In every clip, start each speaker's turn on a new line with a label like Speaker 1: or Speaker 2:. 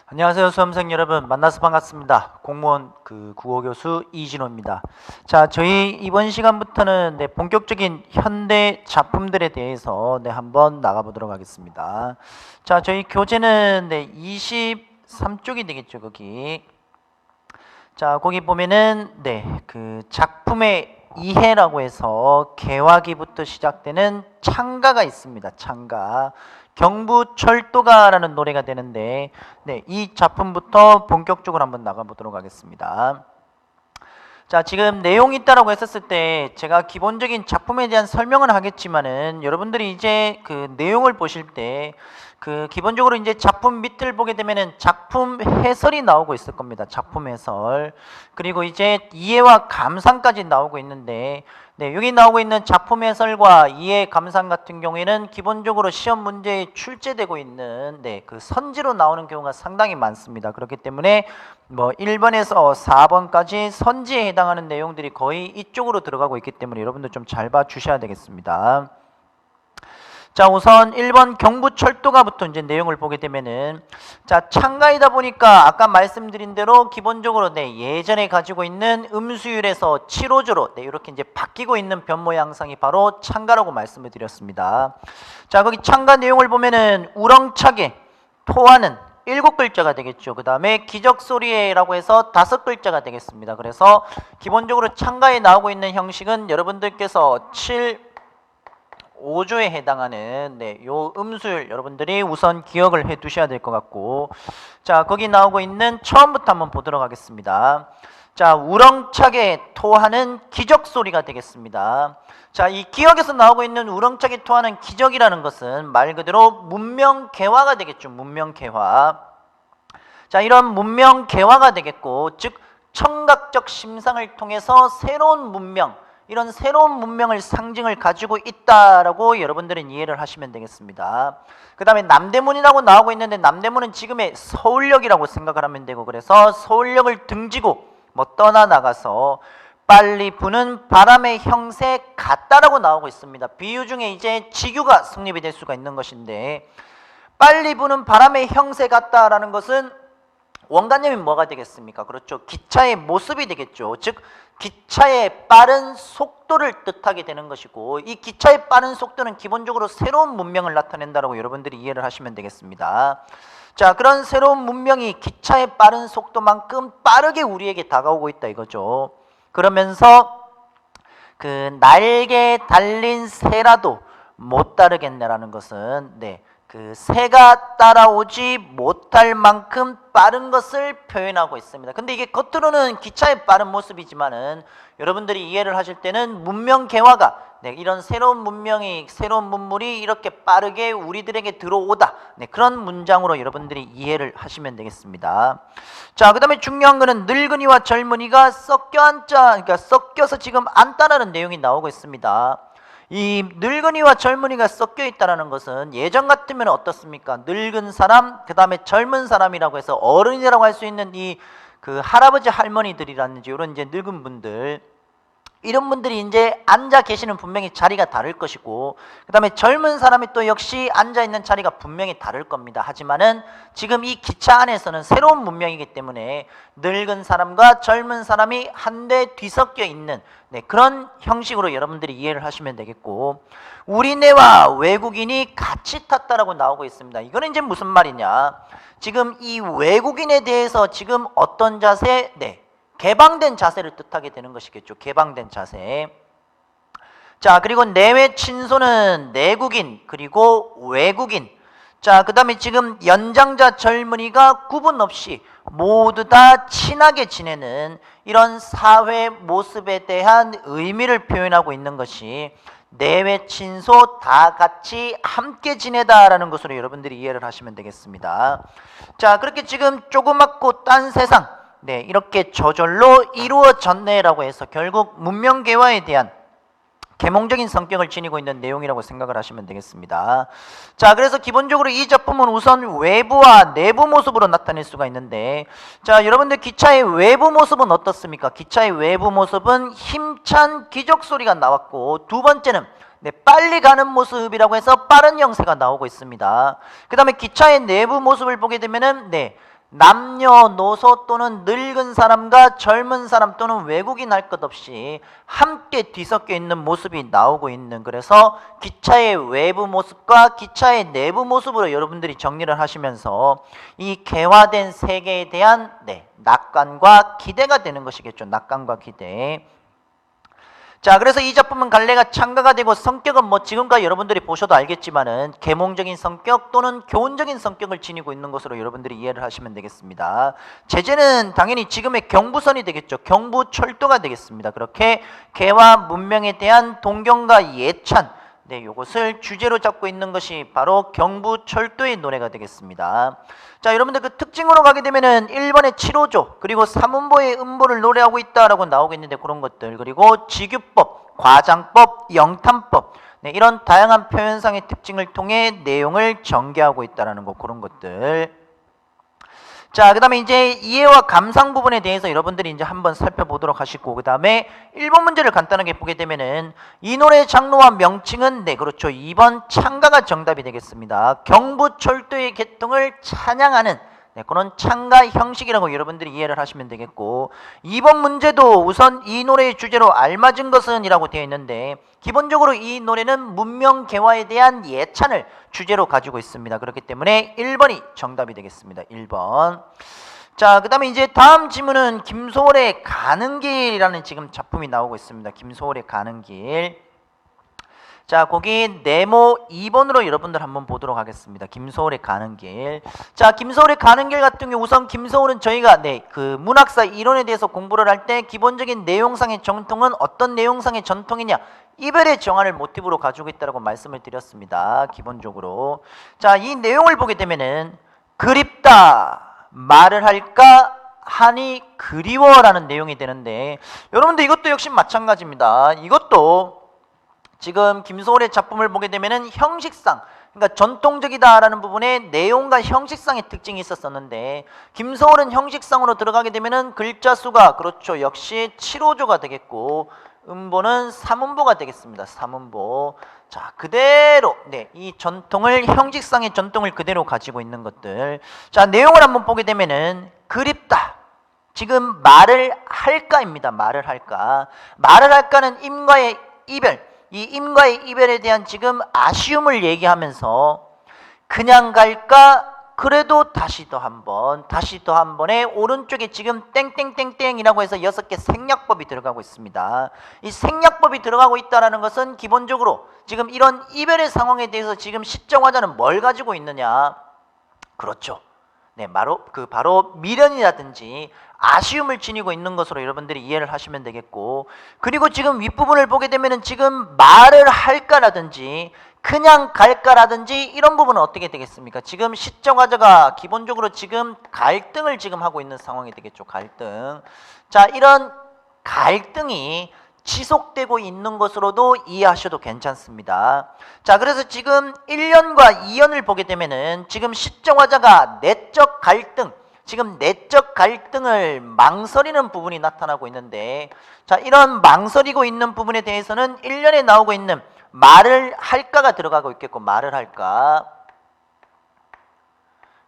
Speaker 1: 안녕하세요, 수험생 여러분. 만나서 반갑습니다. 공무원 국어 교수 이진호입니다. 자, 저희 이번 시간부터는 본격적인 현대 작품들에 대해서 한번 나가보도록 하겠습니다. 자, 저희 교재는 23쪽이 되겠죠, 거기. 자, 거기 보면은 그 작품의 이해라고 해서 개화기부터 시작되는 창가가 있습니다. 창가. 경부철도가라는 노래가 되는데 이 작품부터 본격적으로 한번 나가보도록 하겠습니다. 자, 지금 내용이 있다라고 했었을 때 제가 기본적인 작품에 대한 설명은 하겠지만은 여러분들이 이제 그 내용을 보실 때 기본적으로 이제 작품 밑을 보게 되면은 작품 해설이 나오고 있을 겁니다. 작품 해설. 그리고 이제 이해와 감상까지 나오고 있는데 여기 나오고 있는 작품 해설과 이해 감상 같은 경우에는 기본적으로 시험 문제에 출제되고 있는 그 선지로 나오는 경우가 상당히 많습니다. 그렇기 때문에 1번에서 4번까지 선지에 해당하는 내용들이 거의 이쪽으로 들어가고 있기 때문에 여러분들 좀 잘 봐 주셔야 되겠습니다. 자, 우선 1번 경부철도가부터 이제 내용을 보게 되면은, 자, 창가이다 보니까 아까 말씀드린 대로 기본적으로 예전에 가지고 있는 음수율에서 7호조로 이렇게 이제 바뀌고 있는 변모 양상이 바로 창가라고 말씀을 드렸습니다. 자, 거기 창가 내용을 보면은 우렁차게 토하는 7글자가 되겠죠. 그 다음에 기적소리에라고 해서 5글자가 되겠습니다. 그래서 기본적으로 창가에 나오고 있는 형식은 여러분들께서 5조에 해당하는 요 음수율 여러분들이 우선 기억을 해 두셔야 될 것 같고, 자, 거기 나오고 있는 처음부터 한번 보도록 하겠습니다. 자, 우렁차게 토하는 기적 소리가 되겠습니다. 자, 이 기억에서 나오고 있는 우렁차게 토하는 기적이라는 것은 말 그대로 문명 개화가 되겠죠. 문명 개화. 자, 이런 문명 개화가 되겠고, 즉 청각적 심상을 통해서 새로운 문명, 이런 새로운 문명을 상징을 가지고 있다라고 여러분들은 이해를 하시면 되겠습니다. 그 다음에 남대문이라고 나오고 있는데 남대문은 지금의 서울역이라고 생각을 하면 되고, 그래서 서울역을 등지고 떠나나가서 빨리 부는 바람의 형세 같다라고 나오고 있습니다. 비유 중에 이제 직유가 성립이 될 수가 있는 것인데, 빨리 부는 바람의 형세 같다라는 것은 원관념이 뭐가 되겠습니까? 그렇죠. 기차의 모습이 되겠죠. 즉 기차의 빠른 속도를 뜻하게 되는 것이고, 이 기차의 빠른 속도는 기본적으로 새로운 문명을 나타낸다라고 여러분들이 이해를 하시면 되겠습니다. 자, 그런 새로운 문명이 기차의 빠른 속도만큼 빠르게 우리에게 다가오고 있다 이거죠. 그러면서 그 날개 달린 새라도 못 따르겠네라는 것은 그 새가 따라오지 못할 만큼 빠른 것을 표현하고 있습니다. 근데 이게 겉으로는 기차의 빠른 모습이지만은 여러분들이 이해를 하실 때는 문명 개화가 이런 새로운 문명이, 새로운 문물이 이렇게 빠르게 우리들에게 들어오다, 그런 문장으로 여러분들이 이해를 하시면 되겠습니다. 자, 그 다음에 중요한 거는 늙은이와 젊은이가 섞여 앉자, 그러니까 섞여서 지금 앉다라는 내용이 나오고 있습니다. 이 늙은이와 젊은이가 섞여 있다는 것은 예전 같으면 어떻습니까? 늙은 사람, 그 다음에 젊은 사람이라고 해서 어른이라고 할 수 있는 이 그 할아버지 할머니들이라든지 이런 이제 늙은 분들, 이런 분들이 이제 앉아 계시는 분명히 자리가 다를 것이고, 그 다음에 젊은 사람이 또 역시 앉아 있는 자리가 분명히 다를 겁니다. 하지만은 지금 이 기차 안에서는 새로운 문명이기 때문에 늙은 사람과 젊은 사람이 한데 뒤섞여 있는 그런 형식으로 여러분들이 이해를 하시면 되겠고, 우리네와 외국인이 같이 탔다라고 나오고 있습니다. 이거는 이제 무슨 말이냐? 지금 이 외국인에 대해서 지금 어떤 자세? 개방된 자세를 뜻하게 되는 것이겠죠. 개방된 자세. 자, 그리고 내외 친소는 내국인 그리고 외국인. 자, 그 다음에 지금 연장자 젊은이가 구분 없이 모두 다 친하게 지내는 이런 사회 모습에 대한 의미를 표현하고 있는 것이 내외 친소 다 같이 함께 지내다라는 것으로 여러분들이 이해를 하시면 되겠습니다. 자, 그렇게 지금 조그맣고 딴 세상, 이렇게 저절로 이루어졌네라고 해서 결국 문명 개화에 대한 계몽적인 성격을 지니고 있는 내용이라고 생각을 하시면 되겠습니다. 자, 그래서 기본적으로 이 작품은 우선 외부와 내부 모습으로 나타낼 수가 있는데, 자, 여러분들 기차의 외부 모습은 어떻습니까? 기차의 외부 모습은 힘찬 기적 소리가 나왔고, 두 번째는 빨리 가는 모습이라고 해서 빠른 형세가 나오고 있습니다. 그 다음에 기차의 내부 모습을 보게 되면은 남녀노소 또는 늙은 사람과 젊은 사람 또는 외국인 할 것 없이 함께 뒤섞여 있는 모습이 나오고 있는, 그래서 기차의 외부 모습과 기차의 내부 모습으로 여러분들이 정리를 하시면서 이 개화된 세계에 대한 낙관과 기대가 되는 것이겠죠. 낙관과 기대. 자, 그래서 이 작품은 갈래가 창가가 되고 성격은 뭐 지금까지 여러분들이 보셔도 알겠지만은 계몽적인 성격 또는 교훈적인 성격을 지니고 있는 것으로 여러분들이 이해를 하시면 되겠습니다. 제재는 당연히 지금의 경부선이 되겠죠. 경부철도가 되겠습니다. 그렇게 개화 문명에 대한 동경과 예찬, 요것을 주제로 잡고 있는 것이 바로 경부철도의 노래가 되겠습니다. 자, 여러분들 그 특징으로 가게 되면은 1번의 7호조 그리고 3음보의 음보를 노래하고 있다라고 나오겠는데, 그런 것들, 그리고 직유법, 과장법, 영탄법, 이런 다양한 표현상의 특징을 통해 내용을 전개하고 있다라는 거, 그런 것들. 자, 그 다음에 이제 이해와 감상 부분에 대해서 여러분들이 이제 한번 살펴보도록 하시고, 그 다음에 1번 문제를 간단하게 보게 되면은 이 노래의 장르와 명칭은 그렇죠, 2번 창가가 정답이 되겠습니다. 경부철도의 개통을 찬양하는 그런 창가 형식이라고 여러분들이 이해를 하시면 되겠고, 2번 문제도 우선 이 노래의 주제로 알맞은 것은 이라고 되어 있는데, 기본적으로 이 노래는 문명 개화에 대한 예찬을 주제로 가지고 있습니다. 그렇기 때문에 1번이 정답이 되겠습니다. 1번. 자, 그 다음에 이제 다음 지문은 김소월의 가는 길이라는 지금 작품이 나오고 있습니다. 김소월의 가는 길. 자, 거기 네모 2번으로 여러분들 한번 보도록 하겠습니다. 김소월의 가는 길. 자, 김소월의 가는 길 같은 경우 우선 김소월은 저희가 그 문학사 이론에 대해서 공부를 할 때 기본적인 내용상의 전통은 어떤 내용상의 전통이냐, 이별의 정화를 모티브로 가지고 있다고 말씀을 드렸습니다. 기본적으로. 자, 이 내용을 보게 되면은 그립다 말을 할까 하니 그리워라는 내용이 되는데, 여러분들 이것도 역시 마찬가지입니다. 이것도 지금 김소월의 작품을 보게 되면은 형식상, 그러니까 전통적이다라는 부분에 내용과 형식상의 특징이 있었었는데, 김소월은 형식상으로 들어가게 되면은 글자 수가 그렇죠, 역시 7호조가 되겠고, 음보는 3음보가 되겠습니다. 3음보. 자, 그대로 이 전통을, 형식상의 전통을 그대로 가지고 있는 것들. 자, 내용을 한번 보게 되면은 그립다, 지금 말을 할까입니다. 말을 할까. 말을 할까는 임과의 이별, 이 임과의 이별에 대한 지금 아쉬움을 얘기하면서 그냥 갈까, 그래도 다시 더 한 번에 오른쪽에 지금 땡땡땡땡이라고 해서 6개 생략법이 들어가고 있습니다. 이 생략법이 들어가고 있다는 것은 기본적으로 지금 이런 이별의 상황에 대해서 지금 시정화자는 뭘 가지고 있느냐, 그렇죠, 바로 미련이라든지 아쉬움을 지니고 있는 것으로 여러분들이 이해를 하시면 되겠고, 그리고 지금 윗부분을 보게 되면은 지금 말을 할까라든지 그냥 갈까라든지 이런 부분은 어떻게 되겠습니까? 지금 시정화자가 기본적으로 지금 갈등을 지금 하고 있는 상황이 되겠죠. 갈등. 자, 이런 갈등이 지속되고 있는 것으로도 이해하셔도 괜찮습니다. 자, 그래서 지금 1년과 2년을 보게 되면은 지금 시정화자가 내적 갈등, 지금 내적 갈등을 망설이는 부분이 나타나고 있는데, 자, 이런 망설이고 있는 부분에 대해서는 1년에 나오고 있는 말을 할까가 들어가고 있겠고, 말을 할까.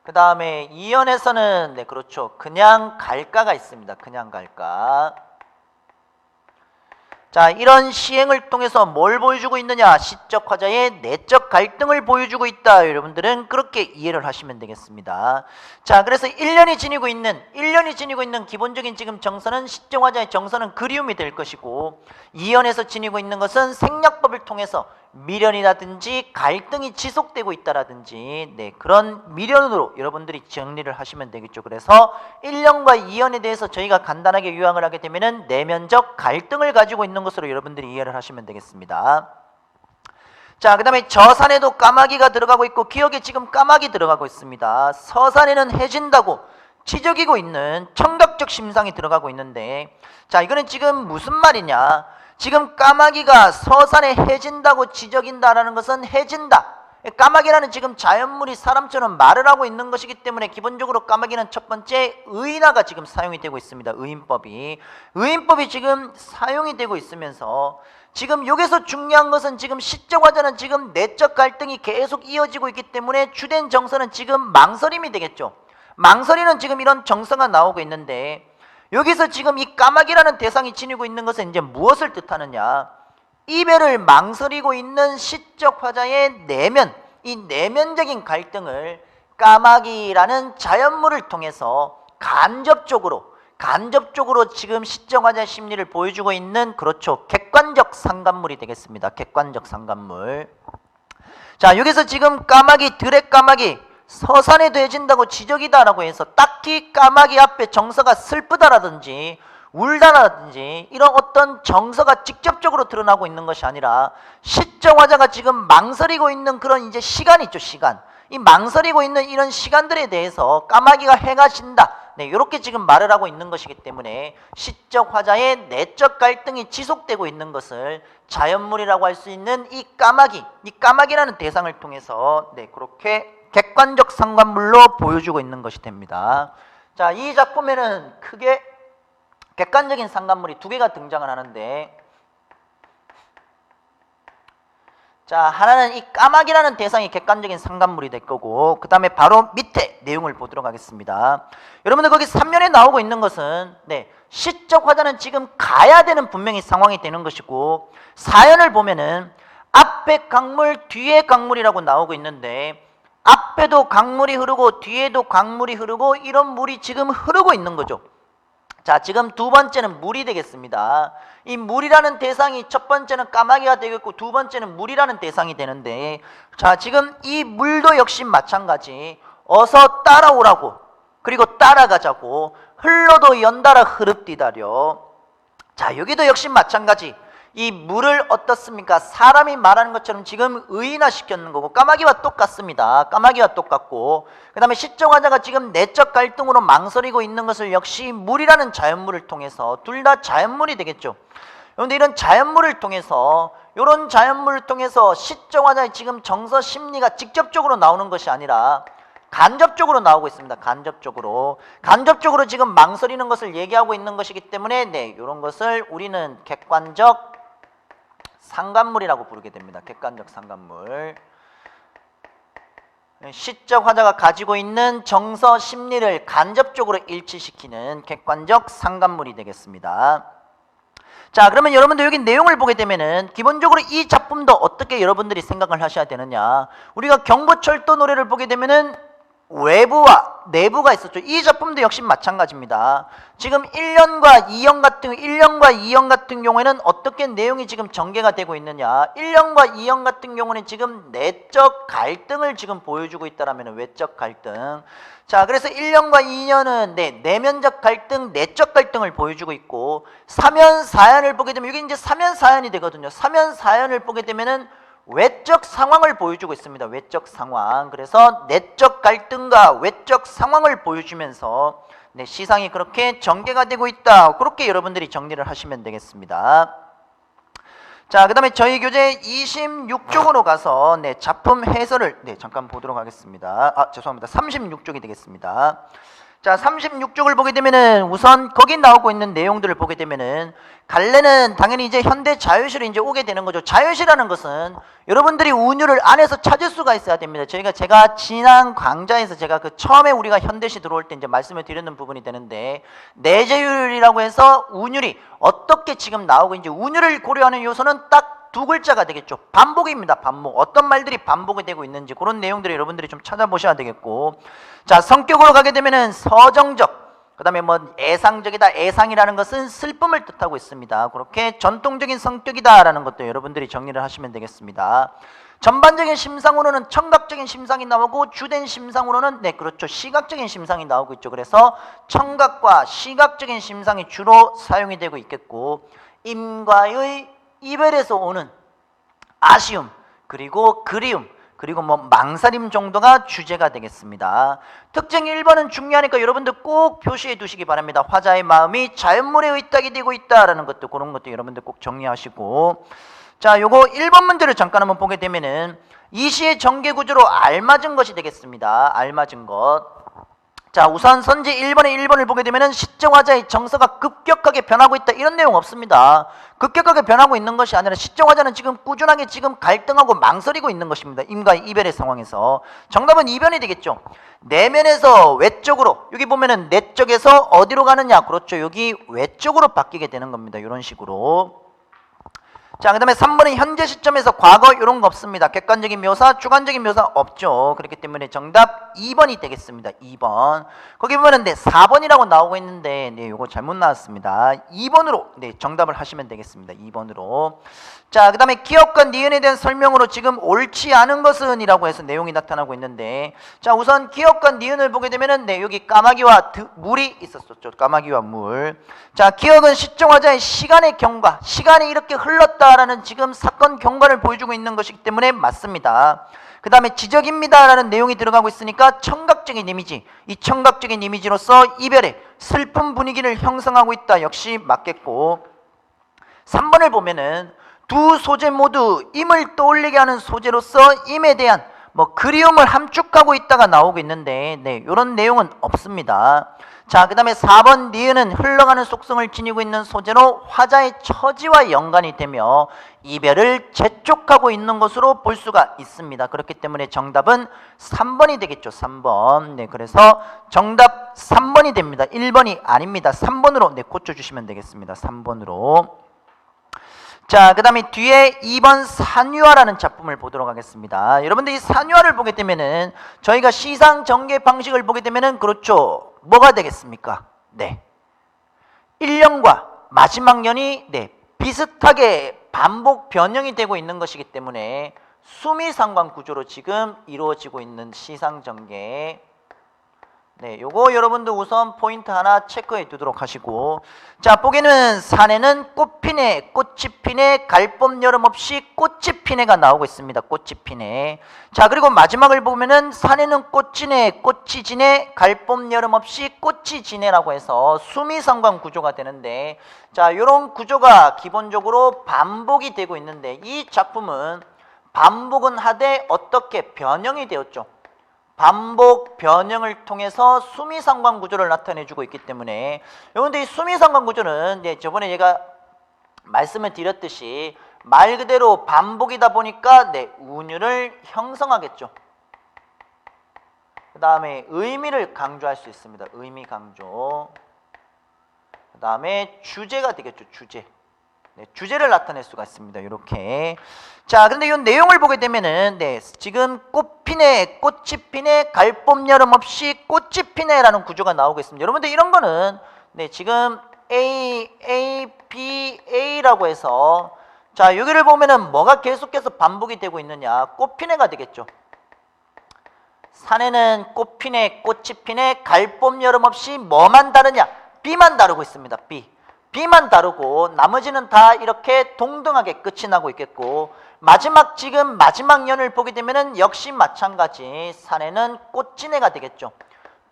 Speaker 1: 그 다음에 2년에서는 그렇죠, 그냥 갈까가 있습니다. 그냥 갈까. 자, 이런 시행을 통해서 뭘 보여주고 있느냐, 시적 화자의 내적 갈등을 보여주고 있다. 여러분들은 그렇게 이해를 하시면 되겠습니다. 자, 그래서 1년이 지니고 있는 기본적인 지금 정서는, 시적 화자의 정서는 그리움이 될 것이고, 2년에서 지니고 있는 것은 생략법을 통해서 미련이라든지 갈등이 지속되고 있다라든지 그런 미련으로 여러분들이 정리를 하시면 되겠죠. 그래서 1년과 2년에 대해서 저희가 간단하게 요약을 하게 되면은 내면적 갈등을 가지고 있는 것으로 여러분들이 이해를 하시면 되겠습니다. 자, 그 다음에 저산에도 까마귀가 들어가고 있고 기억에 지금 까마귀 들어가고 있습니다. 서산에는 해진다고 지적이고 있는 청각적 심상이 들어가고 있는데, 자, 이거는 지금 무슨 말이냐, 지금 까마귀가 서산에 해진다고 지적인다라는 것은 해진다, 까마귀라는 지금 자연물이 사람처럼 말을 하고 있는 것이기 때문에 기본적으로 까마귀는 첫 번째 의인화가 지금 사용이 되고 있습니다. 의인법이 지금 사용이 되고 있으면서 지금 여기서 중요한 것은 지금 시적 화자는 지금 내적 갈등이 계속 이어지고 있기 때문에 주된 정서는 지금 망설임이 되겠죠. 망설이는 지금 이런 정서가 나오고 있는데 여기서 지금 이 까마귀라는 대상이 지니고 있는 것은 이제 무엇을 뜻하느냐? 이별을 망설이고 있는 시적 화자의 내면, 이 내면적인 갈등을 까마귀라는 자연물을 통해서 간접적으로 지금 시적 화자의 심리를 보여주고 있는, 그렇죠, 객관적 상간물이 되겠습니다. 객관적 상간물. 자, 여기서 지금 까마귀, 들의 까마귀, 서산에 더해진다고 지적이다라고 해서 딱히 까마귀 앞에 정서가 슬프다라든지 울다라든지 이런 어떤 정서가 직접적으로 드러나고 있는 것이 아니라 시적 화자가 지금 망설이고 있는 그런 이제 시간이 있죠, 시간. 이 망설이고 있는 이런 시간들에 대해서 까마귀가 해가 진다, 네, 이렇게 지금 말을 하고 있는 것이기 때문에 시적 화자의 내적 갈등이 지속되고 있는 것을 자연물이라고 할 수 있는 이 까마귀라는 대상을 통해서, 네, 그렇게 객관적 상관물로 보여주고 있는 것이 됩니다. 자, 이 작품에는 크게 객관적인 상관물이 두 개가 등장을 하는데, 자, 하나는 이 까마귀라는 대상이 객관적인 상관물이 될 거고, 그 다음에 바로 밑에 내용을 보도록 하겠습니다. 여러분들 거기 3면에 나오고 있는 것은, 네, 시적 화자는 지금 가야 되는 분명히 상황이 되는 것이고, 사연을 보면은 앞에 강물, 뒤에 강물이라고 나오고 있는데 앞에도 강물이 흐르고 뒤에도 강물이 흐르고 이런 물이 지금 흐르고 있는 거죠. 자, 지금 두 번째는 물이 되겠습니다. 이 물이라는 대상이 첫 번째는 까마귀가 되겠고 두 번째는 물이라는 대상이 되는데, 자, 지금 이 물도 역시 마찬가지 어서 따라오라고, 그리고 따라가자고, 흘러도 연달아 흐릅디다려. 자, 여기도 역시 마찬가지 이 물을 어떻습니까? 사람이 말하는 것처럼 지금 의인화시켰는 거고, 까마귀와 똑같습니다. 까마귀와 똑같고, 그 다음에 시적 화자가 지금 내적 갈등으로 망설이고 있는 것을 역시 물이라는 자연물을 통해서, 둘 다 자연물이 되겠죠. 그런데 이런 자연물을 통해서, 이런 자연물을 통해서 시적 화자의 지금 정서 심리가 직접적으로 나오는 것이 아니라 간접적으로 나오고 있습니다. 간접적으로 지금 망설이는 것을 얘기하고 있는 것이기 때문에, 네, 이런 것을 우리는 객관적 상관물이라고 부르게 됩니다. 객관적 상관물. 시적 화자가 가지고 있는 정서 심리를 간접적으로 일치시키는 객관적 상관물이 되겠습니다. 자, 그러면 여러분들 여기 내용을 보게 되면은 기본적으로 이 작품도 어떻게 여러분들이 생각을 하셔야 되느냐, 우리가 경부철도 노래를 보게 되면은 외부와 내부가 있었죠. 이 작품도 역시 마찬가지입니다. 지금 1년과 2년 같은 경우에는 어떻게 내용이 지금 전개가 되고 있느냐, 1년과 2년 같은 경우는 지금 내적 갈등을 지금 보여주고 있다라면 외적 갈등. 자, 그래서 1년과 2년은 네, 내면적 갈등, 내적 갈등을 보여주고 있고, 3년 4년을 보게 되면 이게 이제 3년 4년이 되거든요. 3년 4년을 보게 되면은 외적 상황을 보여주고 있습니다. 외적 상황. 그래서 내적 갈등과 외적 상황을 보여주면서, 네, 시상이 그렇게 전개가 되고 있다, 그렇게 여러분들이 정리를 하시면 되겠습니다. 자, 그 다음에 저희 교재 26쪽으로 가서, 네, 작품 해설을, 네, 잠깐 보도록 하겠습니다. 죄송합니다. 36쪽이 되겠습니다. 자, 36쪽을 보게 되면은 우선 거기 나오고 있는 내용들을 보게 되면은 갈래는 당연히 이제 현대 자유시로 이제 오게 되는 거죠. 자유시라는 것은 여러분들이 운율을 안에서 찾을 수가 있어야 됩니다. 제가 지난 강좌에서 제가 그 처음에 우리가 현대시 들어올 때 이제 말씀을 드렸는 부분이 되는데, 내재율이라고 해서 운율이 어떻게 지금 나오고 있는지, 운율을 고려하는 요소는 딱 두 글자가 되겠죠. 반복입니다. 반복. 어떤 말들이 반복이 되고 있는지 그런 내용들을 여러분들이 좀 찾아보셔야 되겠고, 자, 성격으로 가게 되면은 서정적, 그 다음에 뭐 애상적이다, 애상이라는 것은 슬픔을 뜻하고 있습니다. 그렇게 전통적인 성격이다라는 것도 여러분들이 정리를 하시면 되겠습니다. 전반적인 심상으로는 청각적인 심상이 나오고, 주된 심상으로는, 네, 그렇죠, 시각적인 심상이 나오고 있죠. 그래서 청각과 시각적인 심상이 주로 사용이 되고 있겠고, 임과의 이별에서 오는 아쉬움, 그리고 그리움, 그리고 뭐 망설임 정도가 주제가 되겠습니다. 특징 1번은 중요하니까 여러분들 꼭 표시해 두시기 바랍니다. 화자의 마음이 자연물에 의탁이 되고 있다라는 것도, 그런 것도 여러분들 꼭 정리하시고, 자, 요거 1번 문제를 잠깐 한번 보게 되면은 이 시의 전개 구조로 알맞은 것이 되겠습니다. 알맞은 것. 자, 우선 선지 1번에 1번을 보게 되면은 시정화자의 정서가 급격하게 변하고 있다, 이런 내용 없습니다. 급격하게 변하고 있는 것이 아니라 시정화자는 지금 꾸준하게 지금 갈등하고 망설이고 있는 것입니다. 임과의 이별의 상황에서. 정답은 2번이 되겠죠. 내면에서 외적으로, 여기 보면은 내적에서 어디로 가느냐, 그렇죠, 여기 외적으로 바뀌게 되는 겁니다. 이런 식으로. 자, 그 다음에 3번은 현재 시점에서 과거, 이런 거 없습니다. 객관적인 묘사, 주관적인 묘사 없죠. 그렇기 때문에 정답 2번이 되겠습니다. 2번. 거기 보면은 4번이라고 나오고 있는데 요거 잘못 나왔습니다. 2번으로 정답을 하시면 되겠습니다. 2번으로. 자, 그 다음에 기억과 니은에 대한 설명으로 지금 옳지 않은 것은 이라고 해서 내용이 나타나고 있는데, 자, 우선 기억과 니은을 보게 되면은 여기 까마귀와 물이 있었었죠. 까마귀와 물. 자, 기억은 시정화자의 시간의 경과, 시간이 이렇게 흘렀다라는 지금 사건 경과를 보여주고 있는 것이기 때문에 맞습니다. 그 다음에 지적입니다 라는 내용이 들어가고 있으니까 청각적인 이미지, 이 청각적인 이미지로서 이별의 슬픈 분위기를 형성하고 있다, 역시 맞겠고, 3번을 보면은 두 소재 모두 임을 떠올리게 하는 소재로서 임에 대한 그리움을 함축하고 있다가 나오고 있는데 이런 내용은 없습니다. 자, 그 다음에 4번 니은은 흘러가는 속성을 지니고 있는 소재로 화자의 처지와 연관이 되며 이별을 재촉하고 있는 것으로 볼 수가 있습니다. 그렇기 때문에 정답은 3번이 되겠죠. 3번. 그래서 정답 3번이 됩니다. 1번이 아닙니다. 3번으로 고쳐주시면 되겠습니다. 3번으로. 자, 그 다음에 뒤에 2번 산유화라는 작품을 보도록 하겠습니다. 여러분들 이 산유화를 보게 되면은 저희가 시상 전개 방식을 보게 되면은 그렇죠, 뭐가 되겠습니까? 1년과 마지막 년이 비슷하게 반복 변형이 되고 있는 것이기 때문에 수미상관 구조로 지금 이루어지고 있는 시상 전개, 요거 여러분들 우선 포인트 하나 체크해 두도록 하시고, 자, 보기는 산에는 꽃피네, 꽃이 피네, 갈봄 여름 없이 꽃이 피네가 나오고 있습니다. 꽃이 피네. 자, 그리고 마지막을 보면은 산에는 꽃지네, 꽃이 지네, 갈봄 여름 없이 꽃이 지네라고 해서 수미상관 구조가 되는데, 자, 요런 구조가 기본적으로 반복이 되고 있는데, 이 작품은 반복은 하되 어떻게 변형이 되었죠? 반복 변형을 통해서 수미상관 구조를 나타내주고 있기 때문에, 여러분들 이 수미상관 구조는 저번에 제가 말씀을 드렸듯이 말 그대로 반복이다 보니까 운율을 형성하겠죠. 그 다음에 의미를 강조할 수 있습니다. 의미 강조. 그 다음에 주제가 되겠죠. 주제. 주제를 나타낼 수가 있습니다. 이렇게. 자, 그런데 이 내용을 보게 되면은 지금 꽃피네, 꽃이 피네, 갈봄 여름 없이 꽃이 피네라는 구조가 나오고 있습니다. 여러분들 이런 거는 지금 A, B, A라고 해서, 자, 여기를 보면은 뭐가 계속해서 반복이 되고 있느냐, 꽃피네가 되겠죠. 산에는 꽃피네, 꽃이 피네, 갈봄 여름 없이 뭐만 다르냐, B만 다르고 있습니다. B만 다르고 나머지는 다 이렇게 동등하게 끝이 나고 있겠고, 지금 마지막 년을 보게 되면은 역시 마찬가지 산에는 꽃지네가 되겠죠.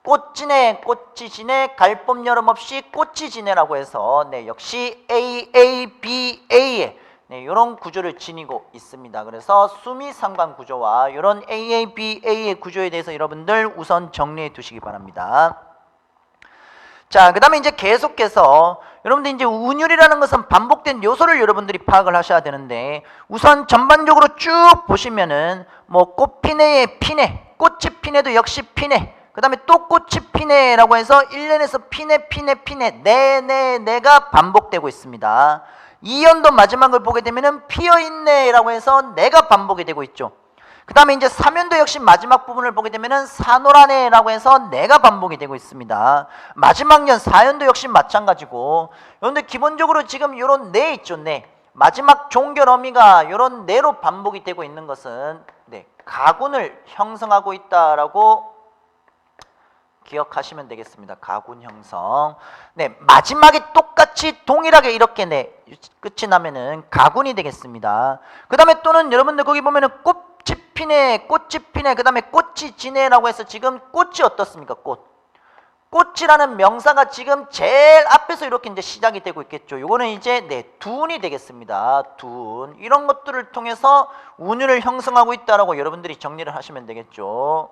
Speaker 1: 꽃지네, 꽃이 지네, 갈봄 여름 없이 꽃이 지네라고 해서 역시 A, B, A에 이런 구조를 지니고 있습니다. 그래서 수미상관 구조와 이런 A, B, A의 구조에 대해서 여러분들 우선 정리해 두시기 바랍니다. 자, 그 다음에 이제 계속해서 여러분들 이제 운율이라는 것은 반복된 요소를 여러분들이 파악을 하셔야 되는데, 우선 전반적으로 쭉 보시면은 꽃피네의 피네, 꽃이 피네도 역시 피네, 그 다음에 또 꽃이 피네라고 해서 1년에서 피네 네가 반복되고 있습니다. 2년도 마지막을 보게 되면은 피어있네라고 해서 내가 반복이 되고 있죠. 그 다음에 이제 3년도 역시 마지막 부분을 보게 되면은 사노라네라고 해서 내가 반복이 되고 있습니다. 마지막 년 4년도 역시 마찬가지고, 그런데 기본적으로 지금 요런 네 있죠. 마지막 종결 어미가 요런 네로 반복이 되고 있는 것은 가군을 형성하고 있다라고 기억하시면 되겠습니다. 가군 형성. 마지막에 똑같이 동일하게 이렇게 끝이 나면은 가군이 되겠습니다. 그 다음에 또는 여러분들 거기 보면은 꽃이 피네, 그 다음에 꽃이 지네라고 해서 지금 꽃이 어떻습니까? 꽃이라는 명사가 지금 제일 앞에서 이렇게 이제 시작이 되고 있겠죠. 요거는 이제 둔이 되겠습니다. 둔. 이런 것들을 통해서 운율을 형성하고 있다라고 여러분들이 정리를 하시면 되겠죠.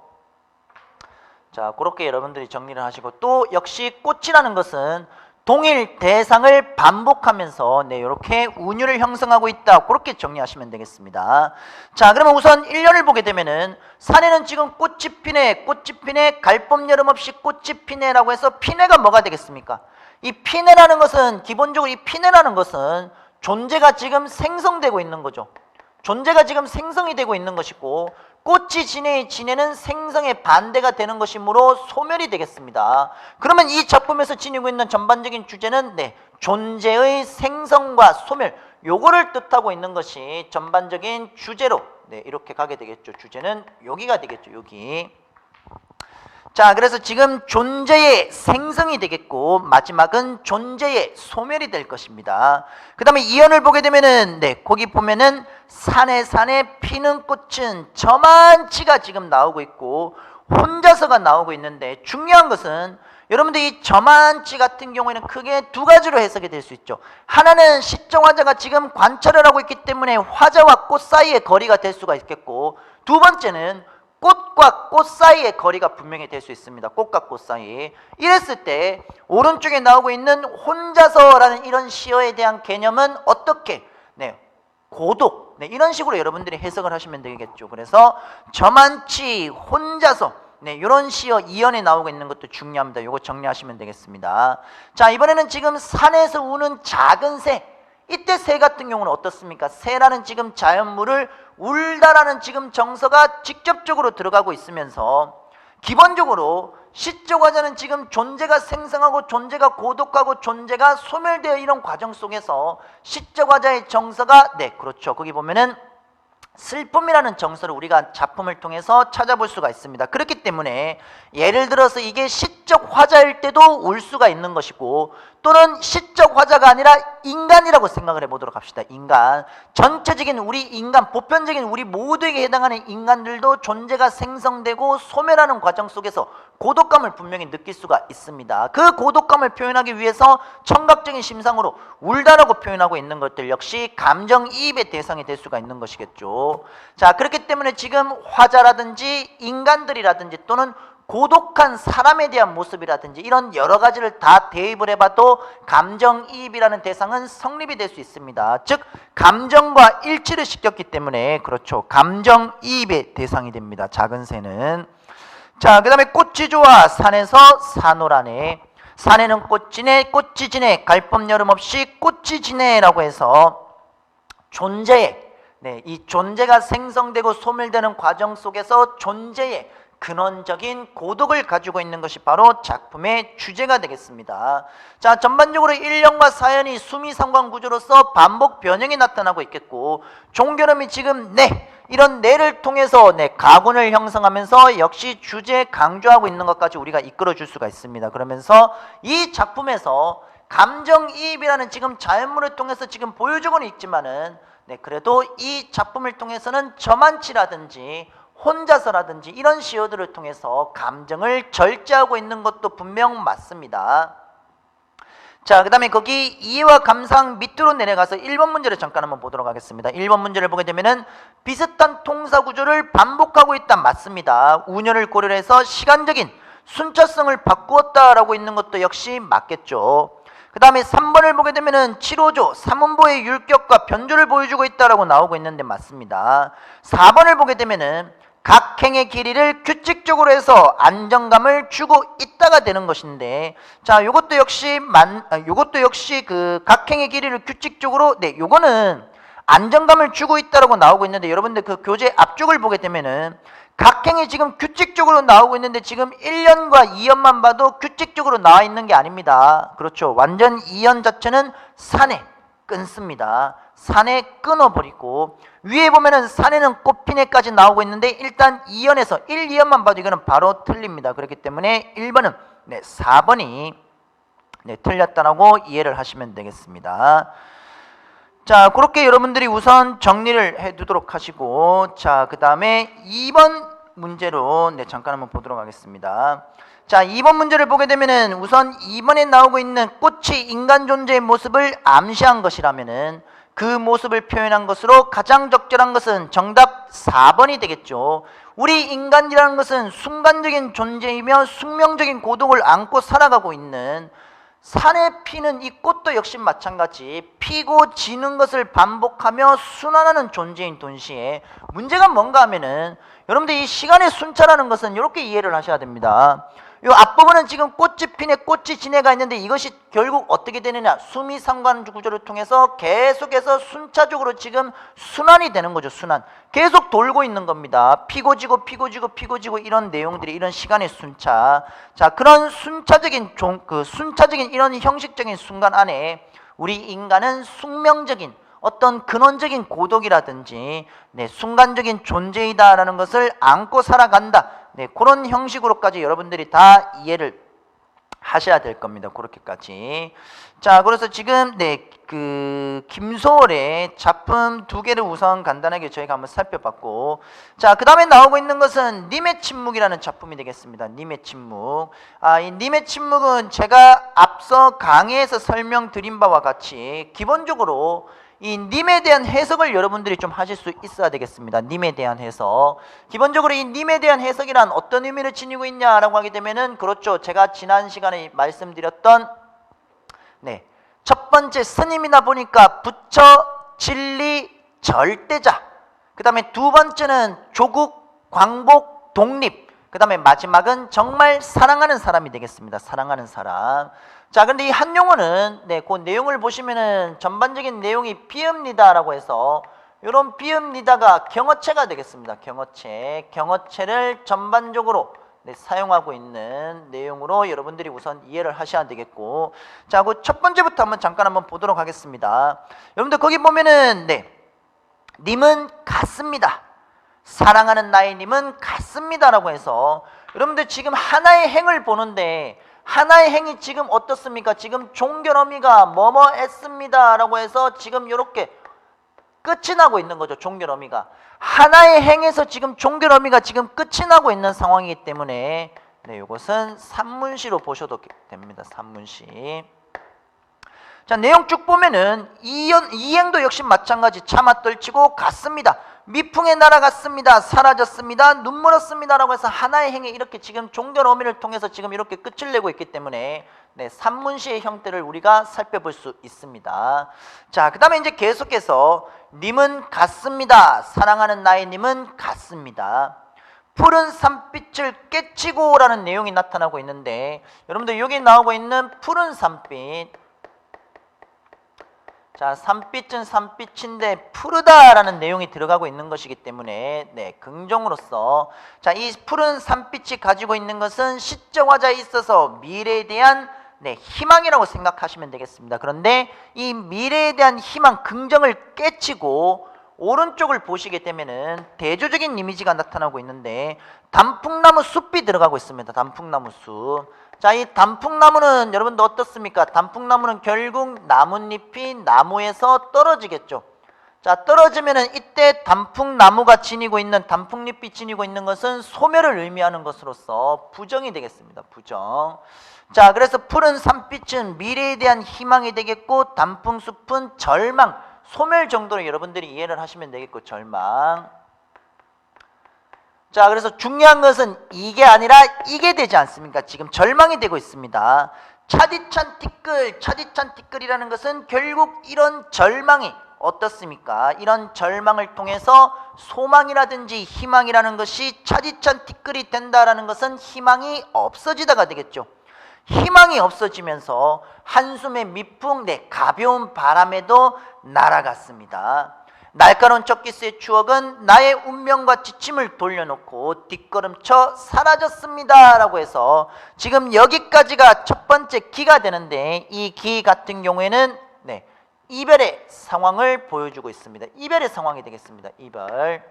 Speaker 1: 자, 그렇게 여러분들이 정리를 하시고, 또 역시 꽃이라는 것은 동일 대상을 반복하면서 이렇게 운율을 형성하고 있다. 그렇게 정리하시면 되겠습니다. 자, 그러면 우선 1년을 보게 되면은 산에는 지금 꽃이 피네, 갈 봄 여름 없이 꽃이 피네라고 해서 피네가 뭐가 되겠습니까? 이 피네라는 것은 기본적으로 이 피네라는 것은 존재가 지금 생성되고 있는 거죠. 존재가 지금 생성이 되고 있는 것이고, 꽃이 지네의 지네는 생성의 반대가 되는 것이므로 소멸이 되겠습니다. 그러면 이 작품에서 지니고 있는 전반적인 주제는 존재의 생성과 소멸, 요거를 뜻하고 있는 것이 전반적인 주제로 이렇게 가게 되겠죠. 주제는 여기가 되겠죠. 여기. 자, 그래서 지금 존재의 생성이 되겠고, 마지막은 존재의 소멸이 될 것입니다. 그 다음에 이연을 보게 되면은 거기 보면은 산에 피는 꽃은 저만치가 지금 나오고 있고 혼자서가 나오고 있는데, 중요한 것은 여러분들 이 저만치 같은 경우에는 크게 두 가지로 해석이 될 수 있죠. 하나는 시적 화자가 지금 관찰을 하고 있기 때문에 화자와 꽃 사이의 거리가 될 수가 있겠고, 두 번째는 꽃과 꽃 사이의 거리가 분명히 될 수 있습니다. 꽃과 꽃 사이. 이랬을 때 오른쪽에 나오고 있는 혼자서라는 이런 시어에 대한 개념은 어떻게? 고독. 이런 식으로 여러분들이 해석을 하시면 되겠죠. 그래서 저만치 혼자서 이런 시어 이연에 나오고 있는 것도 중요합니다. 이거 정리하시면 되겠습니다. 자, 이번에는 지금 산에서 우는 작은 새. 이때 새 같은 경우는 어떻습니까? 새라는 지금 자연물을 울다라는 지금 정서가 직접적으로 들어가고 있으면서, 기본적으로 시적 화자는 지금 존재가 생성하고 존재가 고독하고 존재가 소멸되어 이런 과정 속에서 시적 화자의 정서가 그렇죠. 거기 보면은 슬픔이라는 정서를 우리가 작품을 통해서 찾아볼 수가 있습니다. 그렇기 때문에 예를 들어서 이게 시적 화자일 때도 울 수가 있는 것이고, 또는 시적 화자가 아니라 인간이라고 생각을 해보도록 합시다. 인간, 전체적인 우리 인간, 보편적인 우리 모두에게 해당하는 인간들도 존재가 생성되고 소멸하는 과정 속에서 고독감을 분명히 느낄 수가 있습니다. 그 고독감을 표현하기 위해서 청각적인 심상으로 울다라고 표현하고 있는 것들 역시 감정이입의 대상이 될 수가 있는 것이겠죠. 자, 그렇기 때문에 지금 화자라든지 인간들이라든지 또는 고독한 사람에 대한 모습이라든지 이런 여러 가지를 다 대입을 해봐도 감정이입이라는 대상은 성립이 될 수 있습니다. 즉 감정과 일치를 시켰기 때문에, 그렇죠, 감정이입의 대상이 됩니다. 작은 새는. 자, 그 다음에 꽃이 좋아 산에서 산호라네. 산에는 꽃이 지네 갈 봄 여름 없이 꽃이 지네라고 해서 존재의 이 존재가 생성되고 소멸되는 과정 속에서 존재의 근원적인 고독을 가지고 있는 것이 바로 작품의 주제가 되겠습니다. 자, 전반적으로 1년과 4년이 수미상관 구조로서 반복 변형이 나타나고 있겠고, 종결음이 지금 이런 를 통해서 가군을 형성하면서 역시 주제에 강조하고 있는 것까지 우리가 이끌어 줄 수가 있습니다. 그러면서 이 작품에서 감정이입이라는 지금 자연물을 통해서 지금 보여주고는 있지만은 그래도 이 작품을 통해서는 저만치라든지 혼자서라든지 이런 시어들을 통해서 감정을 절제하고 있는 것도 분명 맞습니다. 자, 그 다음에 거기 이해와 감상 밑으로 내려가서 1번 문제를 잠깐 한번 보도록 하겠습니다. 1번 문제를 보게 되면은 비슷한 통사 구조를 반복하고 있다. 맞습니다. 운연을 고려해서 시간적인 순차성을 바꾸었다라고 있는 것도 역시 맞겠죠. 그 다음에 3번을 보게 되면은 7호조 3원보의 율격과 변조를 보여주고 있다라고 나오고 있는데 맞습니다. 4번을 보게 되면은 각 행의 길이를 규칙적으로 해서 안정감을 주고 있다가 되는 것인데, 자, 요것도 역시 그 각 행의 길이를 규칙적으로 요거는 안정감을 주고 있다라고 나오고 있는데, 여러분들 그 교재 앞쪽을 보게 되면은 각 행이 지금 규칙적으로 나오고 있는데 지금 1년과 2년만 봐도 규칙적으로 나와 있는 게 아닙니다. 그렇죠. 완전 2년 자체는 산에 끊습니다. 산에 끊어버리고, 위에 보면은 산에는 꽃피네까지 나오고 있는데 일단 2연에서 1, 2연만 봐도 이거는 바로 틀립니다. 그렇기 때문에 1번은 4번이 틀렸다라고 이해를 하시면 되겠습니다. 자, 그렇게 여러분들이 우선 정리를 해두도록 하시고, 자, 그 다음에 2번 문제로 잠깐 한번 보도록 하겠습니다. 자, 2번 문제를 보게 되면은 우선 2번에 나오고 있는 꽃이 인간 존재의 모습을 암시한 것이라면은 그 모습을 표현한 것으로 가장 적절한 것은 정답 4번이 되겠죠. 우리 인간이라는 것은 순간적인 존재이며 숙명적인 고독을 안고 살아가고 있는, 산에 피는 이 꽃도 역시 마찬가지 피고 지는 것을 반복하며 순환하는 존재인 동시에 문제가 뭔가 하면은, 여러분들 이 시간의 순차라는 것은 이렇게 이해를 하셔야 됩니다. 이 앞부분은 지금 꽃이 피네 꽃이 지네가 있는데, 이것이 결국 어떻게 되느냐, 수미상관 구조를 통해서 계속해서 순차적으로 지금 순환이 되는 거죠. 순환, 계속 돌고 있는 겁니다. 피고 지고 피고 지고 피고 지고, 이런 내용들이, 이런 시간의 순차. 자, 그런 순차적인 순차적인 이런 형식적인 순간 안에 우리 인간은 숙명적인 어떤 근원적인 고독이라든지 순간적인 존재이다라는 것을 안고 살아간다. 그런 형식으로까지 여러분들이 다 이해를 하셔야 될 겁니다. 그렇게까지. 자, 그래서 지금 김소월의 작품 2개를 우선 간단하게 저희가 한번 살펴봤고, 자, 그 다음에 나오고 있는 것은 님의 침묵이라는 작품이 되겠습니다. 님의 침묵. 이 님의 침묵은 제가 앞서 강의에서 설명드린 바와 같이 기본적으로 이 님에 대한 해석을 여러분들이 좀 하실 수 있어야 되겠습니다. 님에 대한 해석. 기본적으로 이 님에 대한 해석이란 어떤 의미를 지니고 있냐라고 하게 되면은, 그렇죠, 제가 지난 시간에 말씀드렸던 첫 번째 스님이다 보니까 부처, 진리, 절대자, 그 다음에 두 번째는 조국, 광복, 독립, 그 다음에 마지막은 정말 사랑하는 사람이 되겠습니다. 사랑하는 사람. 자, 근데 이 한용어는 그 내용을 보시면은 전반적인 내용이 비읍니다라고 해서, 이런 비읍니다가 경어체가 되겠습니다. 경어체를 전반적으로 사용하고 있는 내용으로 여러분들이 우선 이해를 하셔야 되겠고, 자, 그 첫 번째부터 잠깐 한번 보도록 하겠습니다. 여러분들 거기 보면은 님은 같습니다. 사랑하는 나의 님은 같습니다라고 해서, 여러분들 지금 하나의 행을 보는데, 하나의 행이 지금 어떻습니까? 지금 종결어미가 뭐뭐 했습니다라고 해서 지금 이렇게 끝이 나고 있는 거죠. 종결어미가 하나의 행에서 지금 종결어미가 지금 끝이 나고 있는 상황이기 때문에 이것은 산문시로 보셔도 됩니다. 산문시. 자, 내용 쭉 보면은 이행도 역시 마찬가지. 차마 떨치고 갔습니다. 미풍에 날아갔습니다. 사라졌습니다. 눈물 흘었습니다라고 해서 하나의 행에 이렇게 지금 종결어미를 통해서 지금 이렇게 끝을 내고 있기 때문에 산문시의 형태를 우리가 살펴볼 수 있습니다. 자, 그 다음에 이제 계속해서 님은 같습니다. 사랑하는 나의 님은 같습니다. 푸른 산빛을 깨치고라는 내용이 나타나고 있는데, 여러분들 여기 나오고 있는 푸른 산빛, 자, 산빛은 산빛인데 푸르다라는 내용이 들어가고 있는 것이기 때문에 긍정으로서, 자, 이 푸른 산빛이 가지고 있는 것은 시정화자에 있어서 미래에 대한 희망이라고 생각하시면 되겠습니다. 그런데 이 미래에 대한 희망, 긍정을 깨치고 오른쪽을 보시게 되면은 대조적인 이미지가 나타나고 있는데, 단풍나무 숲이 들어가고 있습니다. 단풍나무 숲. 자, 이 단풍나무는 여러분들 어떻습니까? 단풍나무는 결국 나뭇잎이 나무에서 떨어지겠죠. 자, 떨어지면은 이때 단풍나무가 지니고 있는, 단풍잎이 지니고 있는 것은 소멸을 의미하는 것으로서 부정이 되겠습니다. 부정. 자, 그래서 푸른 산빛은 미래에 대한 희망이 되겠고, 단풍숲은 절망, 소멸 정도로 여러분들이 이해를 하시면 되겠고, 절망. 자, 그래서 중요한 것은 이게 아니라 이게 되지 않습니까? 지금 절망이 되고 있습니다. 차디찬 티끌, 차디찬 티끌이라는 것은 결국 이런 절망이 어떻습니까? 이런 절망을 통해서 소망이라든지 희망이라는 것이 차디찬 티끌이 된다라는 것은 희망이 없어지다가 되겠죠. 희망이 없어지면서 한숨의 미풍, 가벼운 바람에도 날아갔습니다. 날카로운 척기스의 추억은 나의 운명과 지침을 돌려놓고 뒷걸음쳐 사라졌습니다 라고 해서, 지금 여기까지가 첫 번째 기가 되는데, 이 기 같은 경우에는 이별의 상황을 보여주고 있습니다. 이별의 상황이 되겠습니다. 이별.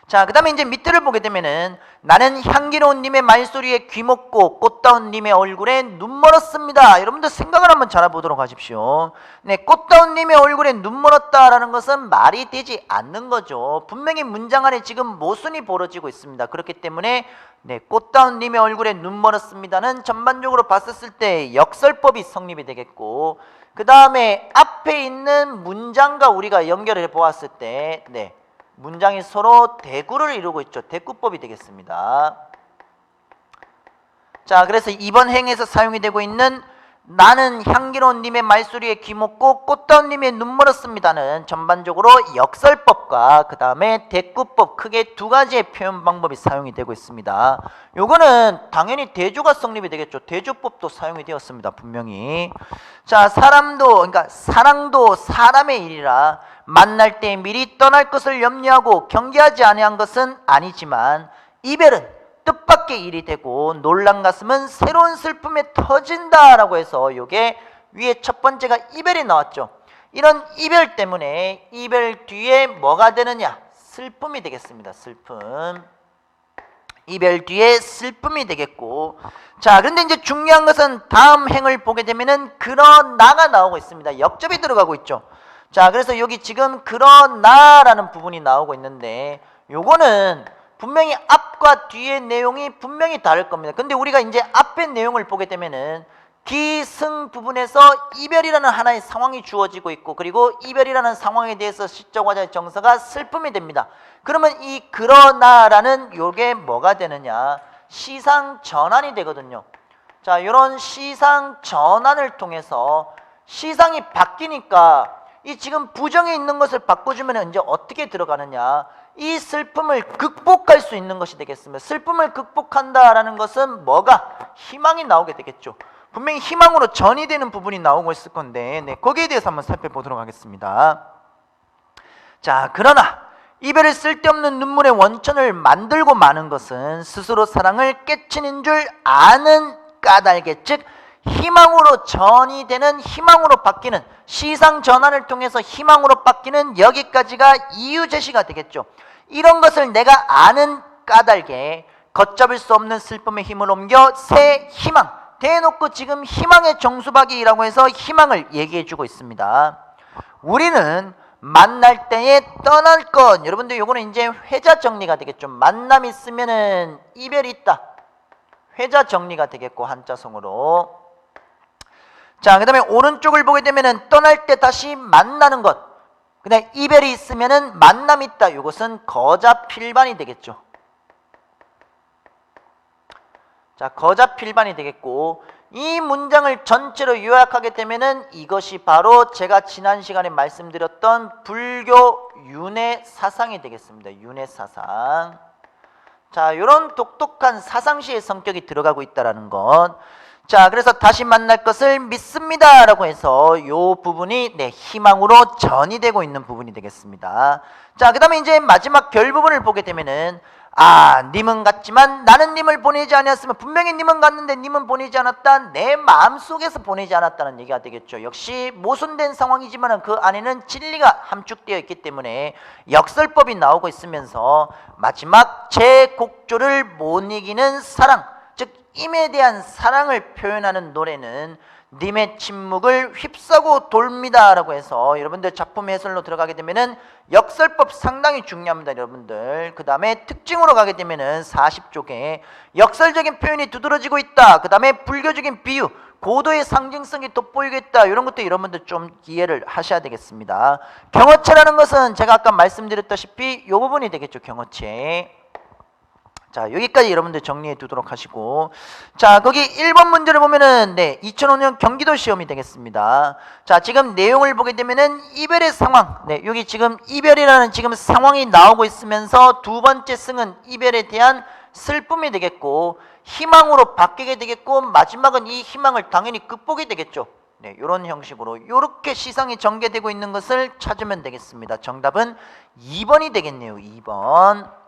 Speaker 1: 자, 그 다음에 이제 밑에를 보게 되면은 나는 향기로운 님의 말소리에 귀먹고 꽃다운 님의 얼굴에 눈 멀었습니다. 여러분들 생각을 한번 잘 해보도록 하십시오. 네, 꽃다운 님의 얼굴에 눈 멀었다라는 것은 말이 되지 않는 거죠. 분명히 문장 안에 지금 모순이 벌어지고 있습니다. 그렇기 때문에 네, 꽃다운 님의 얼굴에 눈 멀었습니다는 전반적으로 봤었을 때 역설법이 성립이 되겠고, 그 다음에 앞에 있는 문장과 우리가 연결을 해 보았을 때 네, 문장이 서로 대구를 이루고 있죠. 대구법이 되겠습니다. 자, 그래서 이번 행에서 사용이 되고 있는 나는 향기로운 님의 말소리에 귀먹고 꽃다운 님의 눈 멀었습니다는 전반적으로 역설법과 그 다음에 대구법, 크게 두 가지의 표현 방법이 사용이 되고 있습니다. 요거는 당연히 대조가 성립이 되겠죠. 대조법도 사용이 되었습니다. 분명히. 자, 그러니까 사랑도 사람의 일이라 만날 때 미리 떠날 것을 염려하고 경계하지 아니한 것은 아니지만 이별은 뜻밖의 일이 되고 놀란 가슴은 새로운 슬픔에 터진다라고 해서 요게 위에 첫 번째가 이별이 나왔죠. 이런 이별 때문에 이별 뒤에 뭐가 되느냐? 슬픔이 되겠습니다. 슬픔. 이별 뒤에 슬픔이 되겠고, 자, 그런데 이제 중요한 것은 다음 행을 보게 되면은 그러나가 나오고 있습니다. 역접이 들어가고 있죠. 자, 그래서 여기 지금 그러나라는 부분이 나오고 있는데 요거는 분명히 앞과 뒤의 내용이 분명히 다를 겁니다. 근데 우리가 이제 앞의 내용을 보게 되면은 기승 부분에서 이별이라는 하나의 상황이 주어지고 있고, 그리고 이별이라는 상황에 대해서 시적 화자의 정서가 슬픔이 됩니다. 그러면 이 그러나라는 요게 뭐가 되느냐? 시상 전환이 되거든요. 자, 이런 시상 전환을 통해서 시상이 바뀌니까 이 지금 부정에 있는 것을 바꿔주면 이제 어떻게 들어가느냐? 이 슬픔을 극복할 수 있는 것이 되겠습니다. 슬픔을 극복한다라는 것은 뭐가? 희망이 나오게 되겠죠. 분명히 희망으로 전이 되는 부분이 나오고 있을 건데, 네, 거기에 대해서 한번 살펴보도록 하겠습니다. 자, 그러나 이별을 쓸데없는 눈물의 원천을 만들고 마는 것은 스스로 사랑을 깨치는 줄 아는 까닭에, 즉 희망으로 전이 되는, 희망으로 바뀌는, 시상 전환을 통해서 희망으로 바뀌는 여기까지가 이유 제시가 되겠죠. 이런 것을 내가 아는 까닭에 걷잡을 수 없는 슬픔의 힘을 옮겨 새 희망, 대놓고 지금 희망의 정수박이라고 해서 희망을 얘기해 주고 있습니다. 우리는 만날 때에 떠날 것, 여러분들 요거는 이제 회자 정리가 되겠죠. 만남 있으면은 이별이 있다, 회자 정리가 되겠고 한자성으로. 자, 그 다음에 오른쪽을 보게 되면은 떠날 때 다시 만나는 것, 그 다음에 이별이 있으면은 만남이 있다, 이것은 거자 필반이 되겠죠. 자, 거자 필반이 되겠고, 이 문장을 전체로 요약하게 되면은 이것이 바로 제가 지난 시간에 말씀드렸던 불교 윤회 사상이 되겠습니다. 윤회 사상. 자, 이런 독특한 사상시의 성격이 들어가고 있다라는 것. 자, 그래서 다시 만날 것을 믿습니다 라고 해서 이 부분이 네, 희망으로 전이 되고 있는 부분이 되겠습니다. 자, 그 다음에 이제 마지막 결 부분을 보게 되면은 님은 갔지만 나는 님을 보내지 않았으면, 분명히 님은 갔는데 님은 보내지 않았다, 내 마음속에서 보내지 않았다는 얘기가 되겠죠. 역시 모순된 상황이지만 그 안에는 진리가 함축되어 있기 때문에 역설법이 나오고 있으면서 마지막 제곡조를 못 이기는 사랑, 즉 임에 대한 사랑을 표현하는 노래는 님의 침묵을 휩싸고 돕니다 라고 해서, 여러분들 작품 해설로 들어가게 되면은 역설법 상당히 중요합니다, 여러분들. 그 다음에 특징으로 가게 되면은 40쪽에 역설적인 표현이 두드러지고 있다, 그 다음에 불교적인 비유, 고도의 상징성이 돋보이고 있다, 이런 것도 여러분들 좀 이해를 하셔야 되겠습니다. 경어체라는 것은 제가 아까 말씀드렸다시피 이 부분이 되겠죠. 경어체. 자, 여기까지 여러분들 정리해 두도록 하시고, 자, 거기 1번 문제를 보면은 네, 2005년 경기도 시험이 되겠습니다. 자, 지금 내용을 보게 되면은 이별의 상황, 네, 여기 지금 이별이라는 지금 상황이 나오고 있으면서 두 번째 승은 이별에 대한 슬픔이 되겠고, 희망으로 바뀌게 되겠고, 마지막은 이 희망을 당연히 극복이 되겠죠. 네, 이런 형식으로 이렇게 시상이 전개되고 있는 것을 찾으면 되겠습니다. 정답은 2번이 되겠네요. 2번.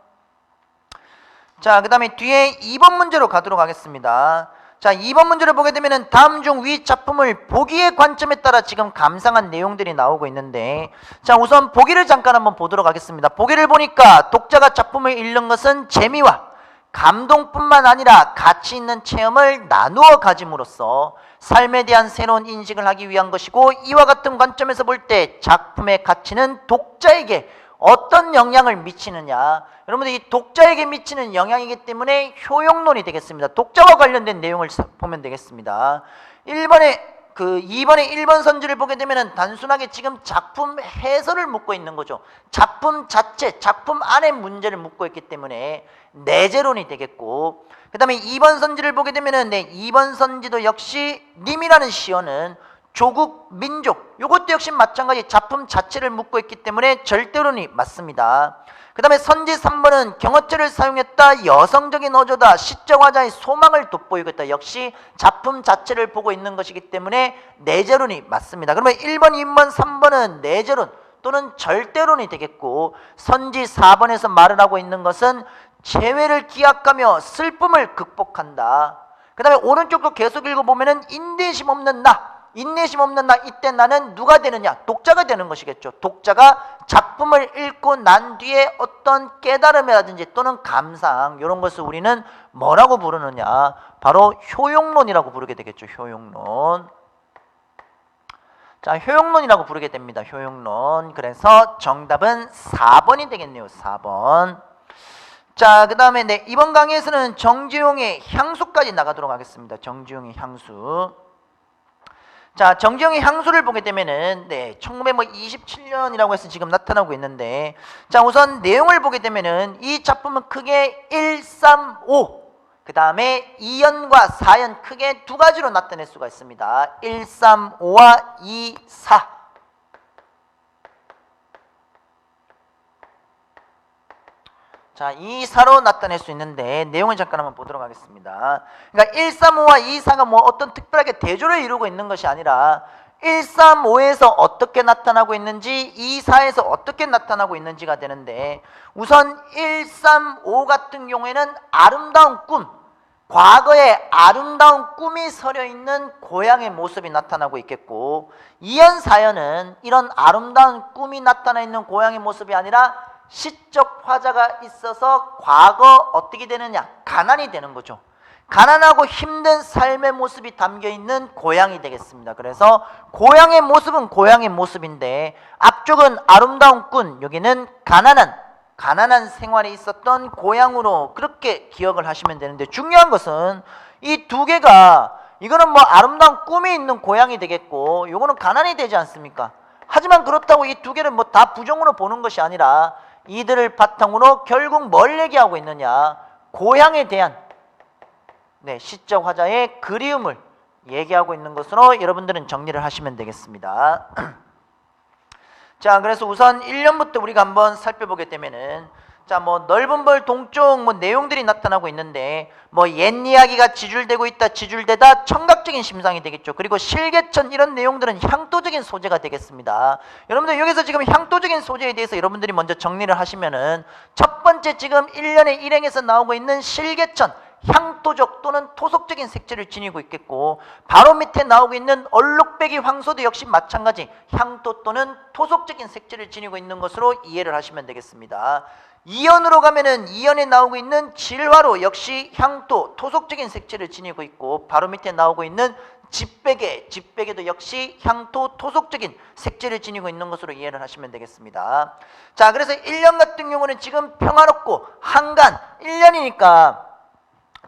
Speaker 1: 자, 그 다음에 뒤에 2번 문제로 가도록 하겠습니다. 자, 2번 문제를 보게 되면은 다음 중 위 작품을 보기의 관점에 따라 지금 감상한 내용들이 나오고 있는데, 자, 우선 보기를 잠깐 한번 보도록 하겠습니다. 보기를 보니까 독자가 작품을 읽는 것은 재미와 감동뿐만 아니라 가치 있는 체험을 나누어 가짐으로써 삶에 대한 새로운 인식을 하기 위한 것이고, 이와 같은 관점에서 볼 때 작품의 가치는 독자에게 어떤 영향을 미치느냐, 여러분들 이 독자에게 미치는 영향이기 때문에 효용론이 되겠습니다. 독자와 관련된 내용을 보면 되겠습니다. 2번의 1번 선지를 보게 되면 단순하게 지금 작품 해설을 묻고 있는 거죠. 작품 자체, 작품 안의 문제를 묻고 있기 때문에 내재론이 되겠고, 그 다음에 2번 선지를 보게 되면 2번 선지도 역시 님이라는 시어는 조국, 민족, 이것도 역시 마찬가지 작품 자체를 묻고 있기 때문에 절대론이 맞습니다. 그 다음에 선지 3번은 경어체를 사용했다, 여성적인 어조다, 시적 화자의 소망을 돋보이고 있다. 역시 작품 자체를 보고 있는 것이기 때문에 내재론이 맞습니다. 그러면 1번, 2번, 3번은 내재론 또는 절대론이 되겠고, 선지 4번에서 말을 하고 있는 것은 재회를 기약하며 슬픔을 극복한다. 그 다음에 오른쪽도 계속 읽어보면은 인내심 없는 나, 이때 나는 누가 되느냐? 독자가 되는 것이겠죠. 독자가 작품을 읽고 난 뒤에 어떤 깨달음이라든지 또는 감상, 이런 것을 우리는 뭐라고 부르느냐? 바로 효용론이라고 부르게 되겠죠. 효용론. 자, 효용론이라고 부르게 됩니다. 효용론. 그래서 정답은 4번이 되겠네요. 4번. 자, 그 다음에 이번 강의에서는 정지용의 향수까지 나가도록 하겠습니다. 정지용의 향수. 자, 정지용의 향수를 보게 되면은 1927년이라고 해서 지금 나타나고 있는데, 자, 우선 내용을 보게 되면은 이 작품은 크게 1, 3, 5, 그 다음에 2연과 4연 크게 두 가지로 나타낼 수가 있습니다. 1, 3, 5와 2, 4. 자, 2, 4로 나타낼 수 있는데 내용을 잠깐 한번 보도록 하겠습니다. 그러니까 1, 3, 5와 2, 4가 뭐 어떤 특별하게 대조를 이루고 있는 것이 아니라 1, 3, 5에서 어떻게 나타나고 있는지, 2, 4에서 어떻게 나타나고 있는지가 되는데, 우선 1, 3, 5 같은 경우에는 아름다운 꿈, 과거에 아름다운 꿈이 서려 있는 고향의 모습이 나타나고 있겠고, 2연, 4연은 이런 아름다운 꿈이 나타나 있는 고향의 모습이 아니라 시적 화자가 있어서 과거 어떻게 되느냐? 가난이 되는 거죠. 가난하고 힘든 삶의 모습이 담겨있는 고향이 되겠습니다. 그래서 고향의 모습은 고향의 모습인데, 앞쪽은 아름다운 꿈, 여기는 가난한 생활이 있었던 고향으로 그렇게 기억을 하시면 되는데, 중요한 것은 이 두 개가, 이거는 뭐 아름다운 꿈이 있는 고향이 되겠고, 이거는 가난이 되지 않습니까? 하지만 그렇다고 이 두 개를 뭐 다 부정으로 보는 것이 아니라 이들을 바탕으로 결국 뭘 얘기하고 있느냐? 고향에 대한 시적 화자의 그리움을 얘기하고 있는 것으로 여러분들은 정리를 하시면 되겠습니다. 자, 그래서 우선 1년부터 우리가 한번 살펴보게 되면은, 자, 뭐 넓은 벌 동쪽 뭐 내용들이 나타나고 있는데, 뭐 옛 이야기가 지줄되고 있다, 지줄되다, 청각적인 심상이 되겠죠. 그리고 실개천, 이런 내용들은 향토적인 소재가 되겠습니다. 여러분들 여기서 지금 향토적인 소재에 대해서 여러분들이 먼저 정리를 하시면은, 첫 번째 지금 1년의 일행에서 나오고 있는 실개천, 향토적 또는 토속적인 색채를 지니고 있겠고, 바로 밑에 나오고 있는 얼룩배기 황소도 역시 마찬가지 향토 또는 토속적인 색채를 지니고 있는 것으로 이해를 하시면 되겠습니다. 2연으로 가면은 2연에 나오고 있는 질화로 역시 향토, 토속적인 색채를 지니고 있고, 바로 밑에 나오고 있는 집배개도 역시 향토, 토속적인 색채를 지니고 있는 것으로 이해를 하시면 되겠습니다. 자, 그래서 1년 같은 경우는 지금 평화롭고 한간, 1년이니까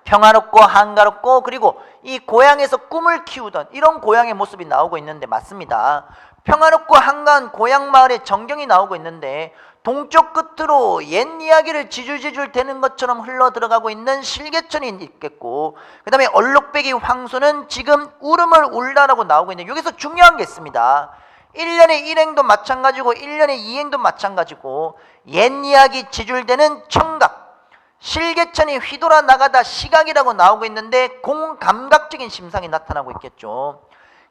Speaker 1: 평화롭고 한가롭고, 그리고 이 고향에서 꿈을 키우던 이런 고향의 모습이 나오고 있는데 맞습니다. 평화롭고 한가한 고향 마을의 전경이 나오고 있는데, 동쪽 끝으로 옛 이야기를 지줄지줄 되는 것처럼 흘러 들어가고 있는 실개천이 있겠고, 그 다음에 얼룩배기 황소는 지금 울음을 울다라고 나오고 있는데, 여기서 중요한 게 있습니다. 1년의 일행도 마찬가지고 1년의 이행도 마찬가지고, 옛 이야기 지줄되는 청각, 실개천이 휘돌아 나가다 시각이라고 나오고 있는데 공감각적인 심상이 나타나고 있겠죠.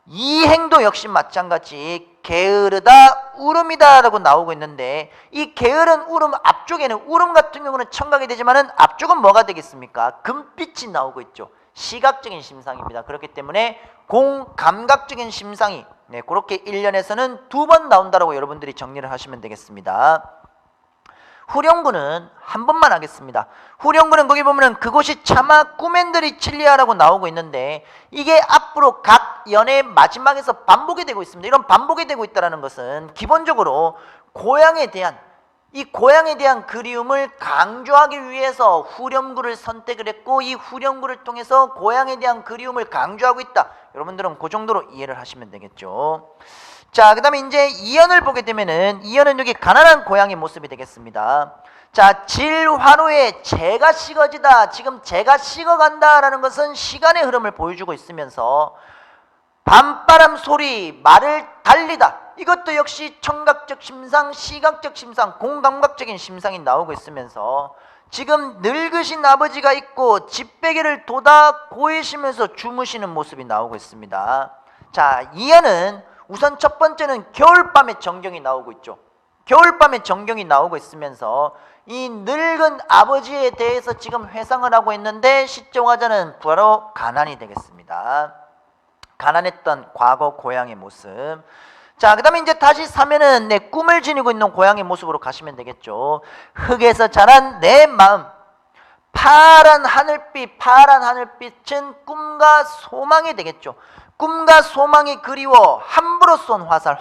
Speaker 1: 이행도 역시 마찬가지 게으르다, 울음이다 라고 나오고 있는데, 이 게으른 울음 앞쪽에는, 울음 같은 경우는 청각이 되지만은 앞쪽은 뭐가 되겠습니까? 금빛이 나오고 있죠. 시각적인 심상입니다. 그렇기 때문에 공감각적인 심상이 그렇게 1년에서는 2번 나온다라고 여러분들이 정리를 하시면 되겠습니다. 후령구는 한 번만 하겠습니다. 후령구는 거기 보면은 그곳이 차마 꾸멘들이 칠리아라고 나오고 있는데 이게 앞으로 각 연의 마지막에서 반복이 되고 있습니다. 이런 반복이 되고 있다는 것은 기본적으로 고향에 대한 이 고향에 대한 그리움을 강조하기 위해서 후렴구를 선택을 했고 이 후렴구를 통해서 고향에 대한 그리움을 강조하고 있다. 여러분들은 그 정도로 이해를 하시면 되겠죠. 자, 그 다음에 이제 2연을 보게 되면은 2연은 여기 가난한 고향의 모습이 되겠습니다. 자, 질환후에 재가 식어지다. 지금 재가 식어간다라는 것은 시간의 흐름을 보여주고 있으면서 밤바람 소리, 말을 달리다. 이것도 역시 청각적 심상, 시각적 심상, 공감각적인 심상이 나오고 있으면서 지금 늙으신 아버지가 있고 집베개를 돋아 고이시면서 주무시는 모습이 나오고 있습니다. 자, 이어는 우선 첫 번째는 겨울밤의 전경이 나오고 있죠. 겨울밤의 전경이 나오고 있으면서 이 늙은 아버지에 대해서 지금 회상을 하고 있는데 시정화자는 바로 가난이 되겠습니다. 가난했던 과거 고향의 모습. 자, 그 다음에 이제 다시 사면은 내 꿈을 지니고 있는 고향의 모습으로 가시면 되겠죠. 흙에서 자란 내 마음, 파란 하늘빛은 꿈과 소망이 되겠죠. 꿈과 소망이 그리워 함부로 쏜 화살,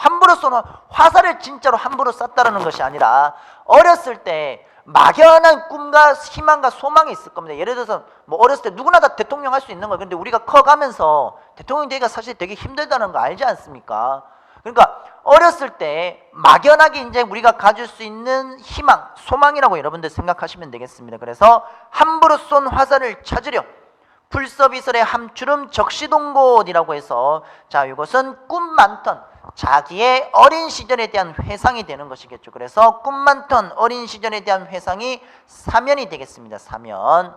Speaker 1: 화살을 진짜로 함부로 쐈다라는 것이 아니라 어렸을 때 막연한 꿈과 희망과 소망이 있을 겁니다. 예를 들어서 뭐 어렸을 때 누구나 다 대통령 할 수 있는 거예요. 근데 우리가 커가면서 대통령 되기가 사실 되게 힘들다는 거 알지 않습니까? 그러니까 어렸을 때 막연하게 이제 우리가 가질 수 있는 희망, 소망이라고 여러분들 생각하시면 되겠습니다. 그래서 함부로 쏜 화살을 찾으려 풀서비설의 함추름 적시동곳이라고 해서 자, 이것은 꿈 많던 자기의 어린 시절에 대한 회상이 되는 것이겠죠. 그래서 꿈 많던 어린 시절에 대한 회상이 사면이 되겠습니다. 사면.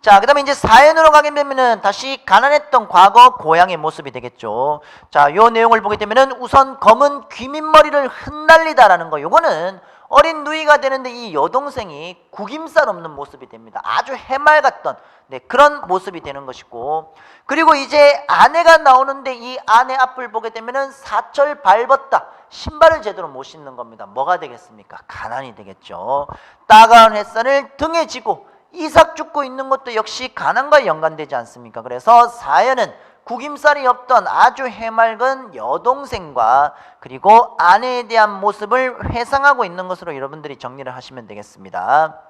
Speaker 1: 자, 그 다음에 이제 사연으로 가게 되면은 다시 가난했던 과거 고향의 모습이 되겠죠. 자, 요 내용을 보게 되면은 우선 검은 귀밑머리를 흩날리다라는 거. 요거는 어린 누이가 되는데 이 여동생이 구김살 없는 모습이 됩니다. 아주 해맑았던 그런 모습이 되는 것이고, 그리고 이제 아내가 나오는데 이 아내 앞을 보게 되면은 사철 밟았다. 신발을 제대로 못 신는 겁니다. 뭐가 되겠습니까? 가난이 되겠죠. 따가운 햇살을 등에 지고 이삭 죽고 있는 것도 역시 가난과 연관되지 않습니까? 그래서 사연은 구김살이 없던 아주 해맑은 여동생과 그리고 아내에 대한 모습을 회상하고 있는 것으로 여러분들이 정리를 하시면 되겠습니다.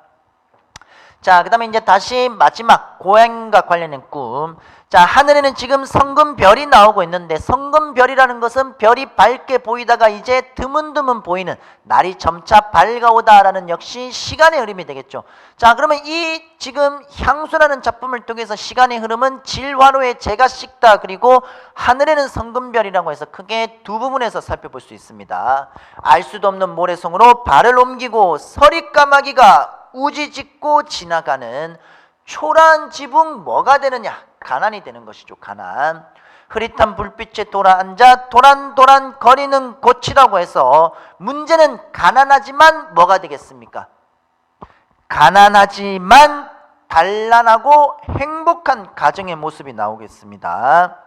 Speaker 1: 자, 그 다음에 이제 다시 마지막 고향과 관련된 꿈. 자, 하늘에는 지금 성금별이 나오고 있는데 성금별이라는 것은 별이 밝게 보이다가 이제 드문드문 보이는 날이 점차 밝아오다라는 역시 시간의 흐름이 되겠죠. 자, 그러면 이 지금 향수라는 작품을 통해서 시간의 흐름은 질화로의 재가 식다 그리고 하늘에는 성금별이라고 해서 크게 두 부분에서 살펴볼 수 있습니다. 알 수도 없는 모래성으로 발을 옮기고 서리까마귀가 우지 짓고 지나가는 초라한 지붕 뭐가 되느냐? 가난이 되는 것이죠. 가난. 흐릿한 불빛에 돌아앉아 도란도란 거리는 곳이라고 해서 문제는 가난하지만 뭐가 되겠습니까? 가난하지만 단란하고 행복한 가정의 모습이 나오겠습니다.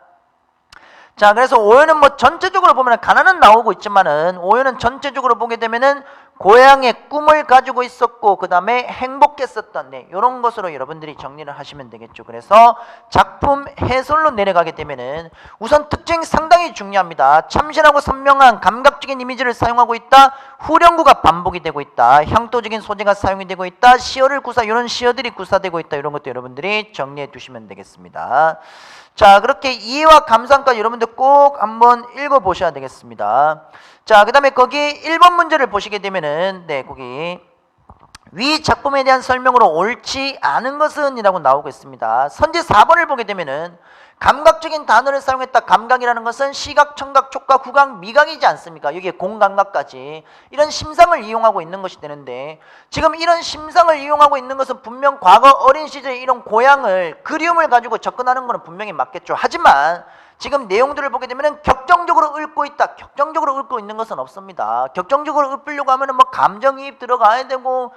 Speaker 1: 자, 그래서 오연은 뭐 전체적으로 보면 가난은 나오고 있지만은 오연은 전체적으로 보게 되면은 고향의 꿈을 가지고 있었고 그 다음에 행복했었던 이런 것으로 여러분들이 정리를 하시면 되겠죠. 그래서 작품 해설로 내려가게 되면은 우선 특징이 상당히 중요합니다. 참신하고 선명한 감각적인 이미지를 사용하고 있다. 후렴구가 반복이 되고 있다. 향토적인 소재가 사용이 되고 있다. 시어를 구사, 이런 시어들이 구사되고 있다. 이런 것도 여러분들이 정리해 두시면 되겠습니다. 자, 그렇게 이해와 감상까지 여러분들 꼭 한번 읽어보셔야 되겠습니다. 자, 그 다음에 거기 1번 문제를 보시게 되면은 거기 위 작품에 대한 설명으로 옳지 않은 것은 이라고 나오고 있습니다. 선지 4번을 보게 되면은 감각적인 단어를 사용했다. 감각이라는 것은 시각, 청각, 촉각, 후각, 미각이지 않습니까? 여기에 공감각까지 이런 심상을 이용하고 있는 것이 되는데 지금 이런 심상을 이용하고 있는 것은 분명 과거 어린 시절에 이런 고향을 그리움을 가지고 접근하는 것은 분명히 맞겠죠. 하지만 지금 내용들을 보게 되면 격정적으로 읊고 있다. 격정적으로 읊고 있는 것은 없습니다. 격정적으로 읊으려고 하면 뭐 감정이입 들어가야 되고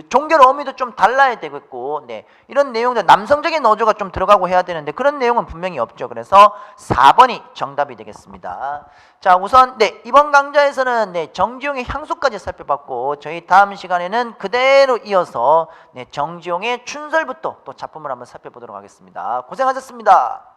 Speaker 1: 종결 어미도 좀 달라야 되겠고, 네, 이런 내용들 남성적인 어조가 좀 들어가고 해야 되는데 그런 내용은 분명히 없죠. 그래서 4번이 정답이 되겠습니다. 자, 우선 네, 이번 강좌에서는 네, 정지용의 향수까지 살펴봤고 저희 다음 시간에는 그대로 이어서 네, 정지용의 춘설부터 또 작품을 한번 살펴보도록 하겠습니다. 고생하셨습니다.